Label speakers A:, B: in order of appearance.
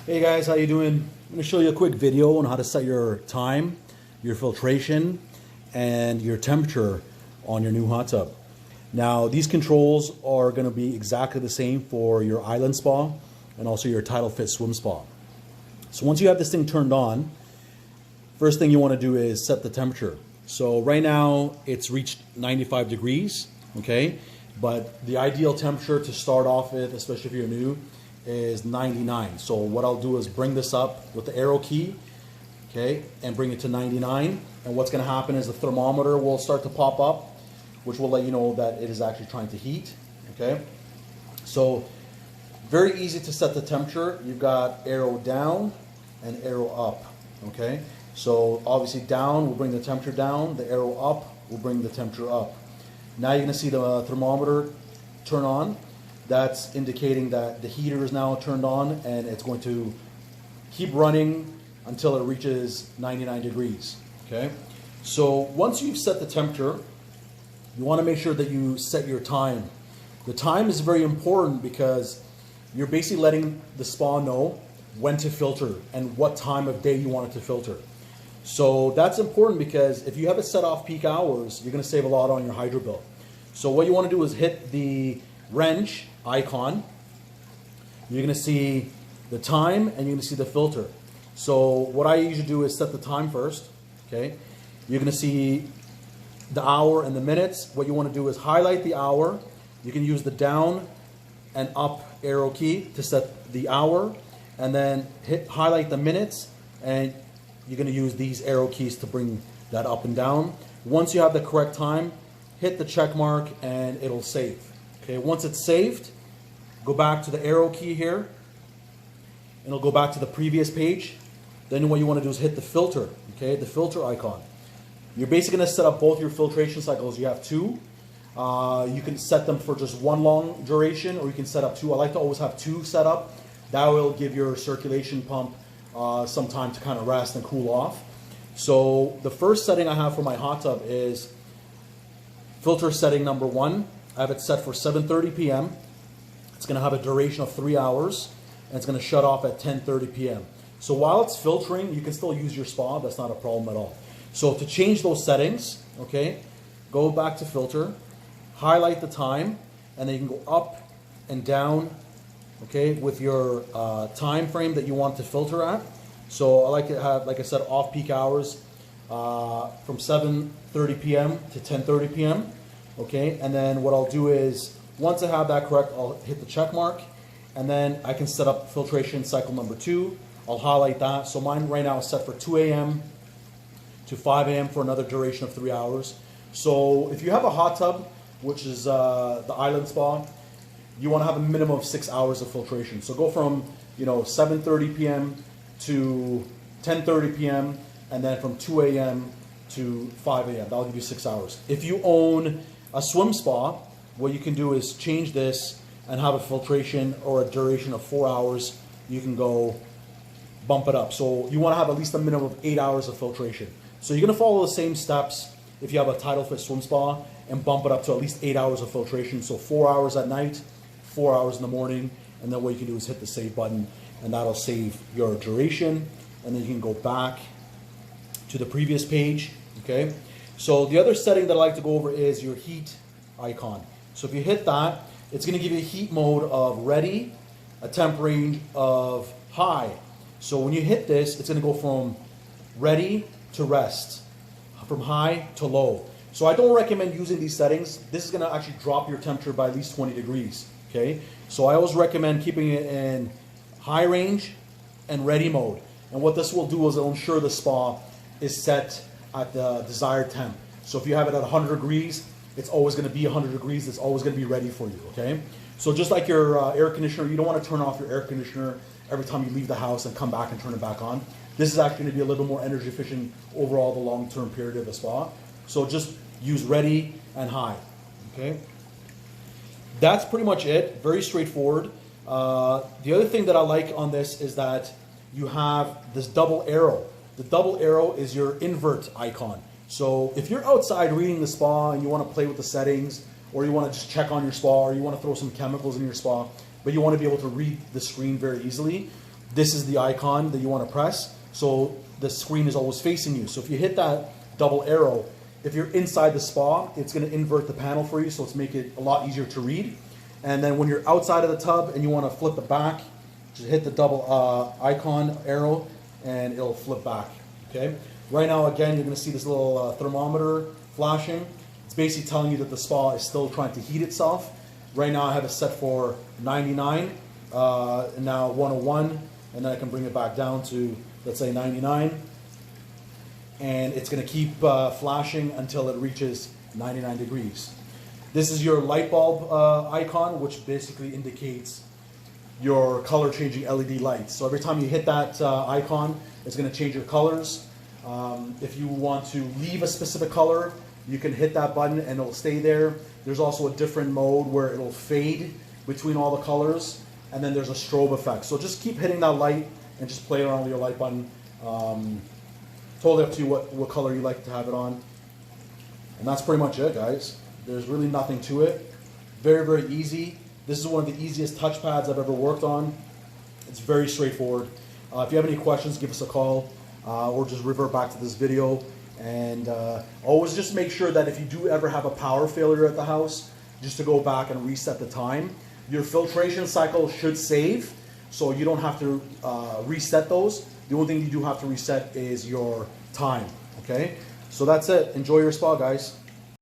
A: Hey guys, how you doing? I'm going to show you a quick video on how to set your time, your filtration, and your temperature on your new hot tub. Now, these controls are going to be exactly the same for your island spa and also your Tidalfit swim spa. So once you have this thing turned on, first thing you want to do is set the temperature. So right now it's reached 95 degrees, okay? But the ideal temperature to start off with, especially if you're new, is 99. So what I'll do is bring this up with the arrow key, okay, and bring it to 99. And what's going to happen is the thermometer will start to pop up, which will let you know that it is actually trying to heat, okay? So very easy to set the temperature. You've got arrow down and arrow up, okay? So obviously down will bring the temperature down, the arrow up will bring the temperature up. Now you're going to see the thermometer turn on. That's indicating that the heater is now turned on and it's going to keep running until it reaches 99 degrees, okay? So once you've set the temperature, you want to make sure that you set your time. The time is very important because you're basically letting the spa know when to filter and what time of day you want it to filter. So that's important because if you have it set off peak hours, you're going to save a lot on your hydro bill. So what you want to do is hit the wrench icon. You're going to see the time and you're going to see the filter. So what I usually do is set the time first, okay? You're going to see the hour and the minutes. What you want to do is highlight the hour. You can use the down and up arrow key to set the hour, and then highlight the minutes, and you're going to use these arrow keys to bring that up and down. Once you have the correct time, hit the check mark and it'll save. Okay, once it's saved, go back to the arrow key here, and it'll go back to the previous page. Then what you want to do is hit the filter, okay, the filter icon. You're basically going to set up both your filtration cycles. You have two. You can set them for just one long duration, or you can set up two. I like to always have two set up. That will give your circulation pump some time to kind of rest and cool off. So the first setting I have for my hot tub is filter setting number 1. I have it set for 7:30 p.m. It's going to have a duration of 3 hours, and it's going to shut off at 10:30 p.m. So while it's filtering, you can still use your spa. That's not a problem at all. So to change those settings, okay, go back to filter, highlight the time, and then you can go up and down, okay, with your time frame that you want to filter at. So I like to have, like I said, off-peak hours from 7:30 p.m. to 10:30 p.m. Okay, and then what I'll do is, once I have that correct, I'll hit the check mark, and then I can set up filtration cycle number 2. I'll highlight that. So mine right now is set for 2 a.m. to 5 a.m. for another duration of 3 hours. So if you have a hot tub, which is the island spa, you want to have a minimum of 6 hours of filtration. So go from 7:30 p.m. to 10:30 p.m. and then from 2 a.m. to 5 a.m. That'll give you 6 hours. If you own a swim spa, what you can do is change this and have a filtration or a duration of 4 hours. You can go bump it up. So you want to have at least a minimum of 8 hours of filtration. So you're going to follow the same steps if you have a Tidalfit swim spa and bump it up to at least 8 hours of filtration. So 4 hours at night, 4 hours in the morning, and then what you can do is hit the save button, and that'll save your duration, and then you can go back to the previous page, okay? So the other setting that I like to go over is your heat icon. So if you hit that, it's going to give you a heat mode of ready, a temp range of high. So when you hit this, it's going to go from ready to rest, from high to low. So I don't recommend using these settings. This is going to actually drop your temperature by at least 20 degrees, okay? So I always recommend keeping it in high range and ready mode. And what this will do is it'll ensure the spa is set at the desired temp. So if you have it at 100 degrees, it's always going to be 100 degrees. It's always going to be ready for you, okay? So just like your air conditioner, you don't want to turn off your air conditioner every time you leave the house and come back and turn it back on. This is actually going to be a little more energy efficient overall the long-term period of the spa. So just use ready and high, okay? That's pretty much it. Very straightforward. The other thing that I like on this is that you have this double arrow. The double arrow is your invert icon. So if you're outside reading the spa and you want to play with the settings, or you want to just check on your spa, or you want to throw some chemicals in your spa, but you want to be able to read the screen very easily, this is the icon that you want to press, so the screen is always facing you. So if you hit that double arrow, if you're inside the spa, it's going to invert the panel for you, so it's make it a lot easier to read. And then when you're outside of the tub and you want to flip it back, just hit the double icon arrow and it'll flip back. Okay. Right now, again, you're going to see this little thermometer flashing. It's basically telling you that the spa is still trying to heat itself. Right now I have it set for 99, and now 101, and then I can bring it back down to, let's say, 99. And it's going to keep flashing until it reaches 99 degrees. This is your light bulb icon, which basically indicates your color changing LED lights. So every time you hit that icon, it's going to change your colors. If you want to leave a specific color, you can hit that button and it'll stay there. There's also a different mode where it'll fade between all the colors, and then there's a strobe effect. So just keep hitting that light and just play around with your light button. Totally up to you what color you like to have it on. And that's pretty much it, guys. There's really nothing to it. Very, very easy. This is one of the easiest touchpads I've ever worked on. It's very straightforward. If you have any questions, give us a call or just revert back to this video. And always just make sure that if you do ever have a power failure at the house, just to go back and reset the time. Your filtration cycle should save, so you don't have to reset those. The only thing you do have to reset is your time, okay? So that's it. Enjoy your spa, guys.